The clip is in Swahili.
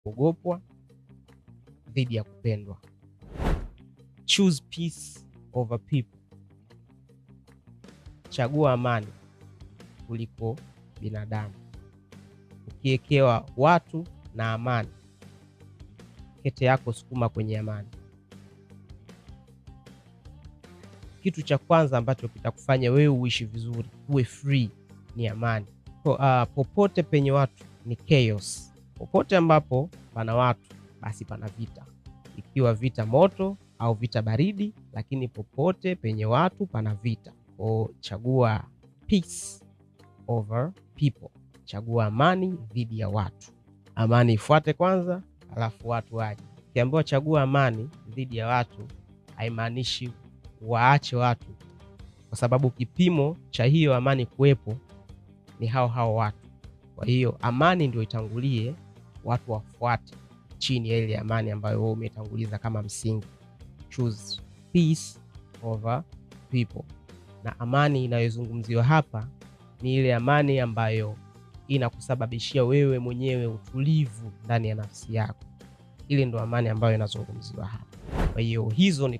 kuogopwa dhidi ya kupendwa. Choose peace over people. Chagua amani kuliko binadamu. Ukiekewa watu na amani, kete yako sukuma kwenye amani. Kitu cha kwanza ambacho kitakufanya wewe uishi vizuri, uwe free, ni amani. Popote penye watu ni chaos. Popote ambapo pana watu, basi pana vita, ikiwa vita moto au vita baridi, lakini popote penye watu pana vita. Chagua peace over people. Chagua amani dhidi ya watu. Amani ifuate kwanza, alafu watu waje. Ukiambiwa chagua amani dhidi ya watu, haimaanishi waache watu, kwa sababu kipimo cha hiyo amani kuwepo ni hao watu. Kwa hiyo amani ndio itangulie, watu wafuate chini ya ile amani ambayo wewe umetanguliza kama msingi. Choose peace over people. Na amani inayozungumziwa hapa ni ile amani ambayo inakusababishia wewe mwenyewe utulivu ndani ya nafsi yako. Ile ndo amani ambayo inazungumziwa hapa. Kwa hiyo hizo ni